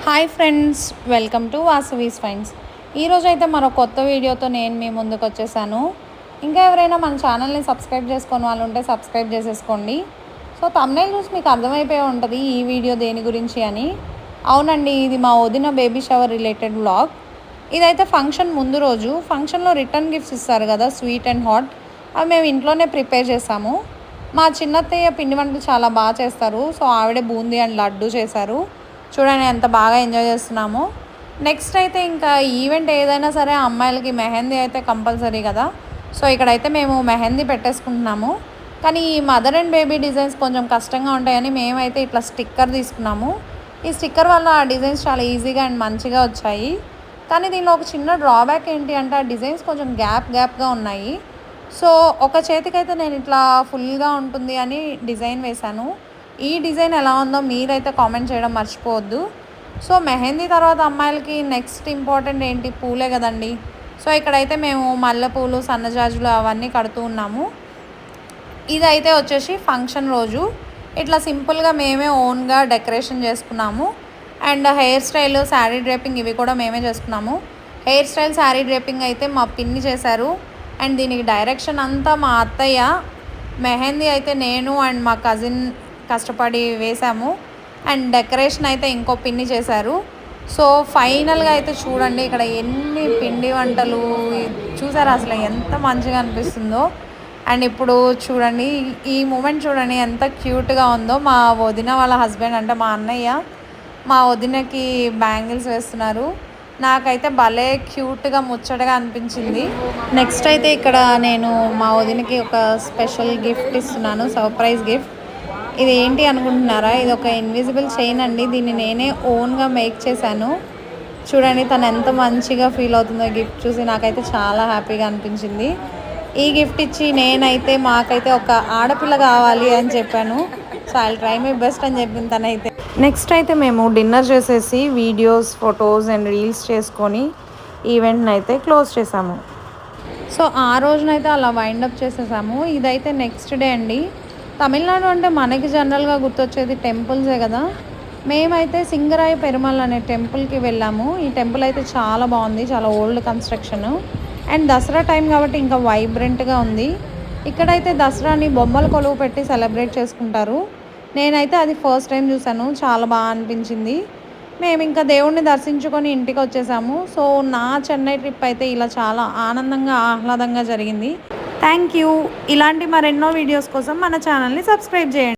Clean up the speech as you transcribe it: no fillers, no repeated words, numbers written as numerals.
Hi friends, welcome to Vasavi's fines. ఈరోజు అయితే మరో కొత్త వీడియోతో నేను మీ ముందుకు వచ్చేసాను. ఇంకా ఎవరైనా మన ఛానల్ని సబ్స్క్రైబ్ చేసుకొని వాళ్ళు ఉంటే సబ్స్క్రైబ్ చేసేసుకోండి. సో తమ్నైల్ చూసి మీకు అర్థమైపోయి ఉంటుంది ఈ వీడియో దేని గురించి అని. అవునండి, ఇది మా వదిన బేబీ షవర్ రిలేటెడ్ వ్లాగ్. ఇదైతే ఫంక్షన్ ముందు రోజు. ఫంక్షన్లో రిటర్న్ గిఫ్ట్స్ ఇస్తారు కదా, స్వీట్ అండ్ హాట్, అవి మేము ఇంట్లోనే ప్రిపేర్ చేసాము. మా చిన్నత్తయ్య పిండి వంటలు చాలా బాగా చేస్తారు. సో ఆవిడే బూందీ అండ్ లడ్డు చేశారు. చూడండి ఎంత బాగా ఎంజాయ్ చేస్తున్నామో. నెక్స్ట్ అయితే ఇంకా ఈవెంట్ ఏదైనా సరే అమ్మాయిలకి మెహందీ అయితే కంపల్సరీ కదా. సో ఇక్కడైతే మేము మెహందీ పెట్టేసుకుంటున్నాము. కానీ ఈ మదర్ అండ్ బేబీ డిజైన్స్ కొంచెం కష్టంగా ఉంటాయని మేమైతే ఇట్లా స్టిక్కర్ తీసుకున్నాము. ఈ స్టిక్కర్ వల్ల ఆ డిజైన్స్ చాలా ఈజీగా అండ్ మంచిగా వచ్చాయి. కానీ దీనిలో ఒక చిన్న డ్రాబ్యాక్ ఏంటి అంటే ఆ డిజైన్స్ కొంచెం గ్యాప్గా ఉన్నాయి. సో ఒక చేతికైతే నేను ఇట్లా ఫుల్గా ఉంటుంది అని డిజైన్ వేశాను. ఈ డిజైన్ ఎలా ఉందో మీరైతే కామెంట్ చేయడం మర్చిపోవద్దు. సో మెహందీ తర్వాత అమ్మాయిలకి నెక్స్ట్ ఇంపార్టెంట్ ఏంటి, పూలే కదండి. సో ఇక్కడైతే మేము మల్లెపూలు, సన్నజాజులు అవన్నీ కడుతూ ఉన్నాము. ఇదైతే వచ్చేసి ఫంక్షన్ రోజు ఇట్లా సింపుల్గా మేమే ఓన్గా డెకరేషన్ చేసుకున్నాము. And hair style, sari draping ఇవి కూడా మేమే చేసుకున్నాము. హెయిర్ స్టైల్, శారీ డ్రేపింగ్ అయితే మా పిన్ని చేశారు. అండ్ దీనికి డైరెక్షన్ అంతా మా అత్తయ్య. మెహందీ అయితే నేను అండ్ మా కజిన్ కష్టపడి వేసాము. అండ్ డెకరేషన్ అయితే ఇంకో పిన్ని చేశారు. సో ఫైనల్గా అయితే చూడండి ఇక్కడ ఎన్ని పిండి వంటలు చూసారు, అసలు ఎంత మంచిగా అనిపిస్తుందో. అండ్ ఇప్పుడు చూడండి ఈ మూమెంట్ చూడండి ఎంత క్యూట్గా ఉందో. మా వదిన వాళ్ళ హస్బెండ్ అంటే మా అన్నయ్య మా వదినకి బ్యాంగిల్స్ వేస్తున్నారు. నాకైతే భలే క్యూట్గా ముచ్చటగా అనిపించింది. నెక్స్ట్ అయితే ఇక్కడ నేను మా వదినకి ఒక స్పెషల్ గిఫ్ట్ ఇస్తున్నాను, సర్ప్రైజ్ గిఫ్ట్. ఇది ఏంటి అనుకుంటున్నారా? ఇది ఒక ఇన్విజిబుల్ చైన్ అండి. దీన్ని నేనే ఓన్గా మేక్ చేశాను. చూడండి తను ఎంత మంచిగా ఫీల్ అవుతుందో గిఫ్ట్ చూసి. నాకైతే చాలా హ్యాపీగా అనిపించింది. ఈ గిఫ్ట్ ఇచ్చి నేనైతే మాకైతే ఒక ఆడపిల్ల కావాలి అని చెప్పాను. So I try my best అని చెప్పింది తనైతే. నెక్స్ట్ అయితే మేము డిన్నర్ చేసేసి వీడియోస్, ఫొటోస్ అండ్ రీల్స్ చేసుకొని ఈవెంట్ని అయితే క్లోజ్ చేసాము. సో ఆ రోజునైతే అలా వైండప్ చేసేసాము. ఇదైతే నెక్స్ట్ డే అండి. తమిళనాడు అంటే మనకి జనరల్గా గుర్తొచ్చేది టెంపుల్సే కదా. మేమైతే సింగరాయ పెరుమాళ్ అనే టెంపుల్కి వెళ్ళాము. ఈ టెంపుల్ అయితే చాలా బాగుంది, చాలా old construction. And Dasara time కాబట్టి ఇంకా వైబ్రెంట్గా ఉంది. ఇక్కడైతే దసరాని బొమ్మల కొలువు పెట్టి సెలబ్రేట్ చేసుకుంటారు. నేనైతే అది ఫస్ట్ టైం చూసాను, చాలా బాగా అనిపించింది. మేము ఇంకా దేవుణ్ణి దర్శించుకొని ఇంటికి వచ్చేసాము. సో నా చెన్నై ట్రిప్ అయితే ఇలా చాలా ఆనందంగా, ఆహ్లాదంగా జరిగింది. Thank you. ఇలాంటి మరెన్నో వీడియోస్ కోసం మన ఛానల్ని సబ్స్క్రైబ్ చేయండి.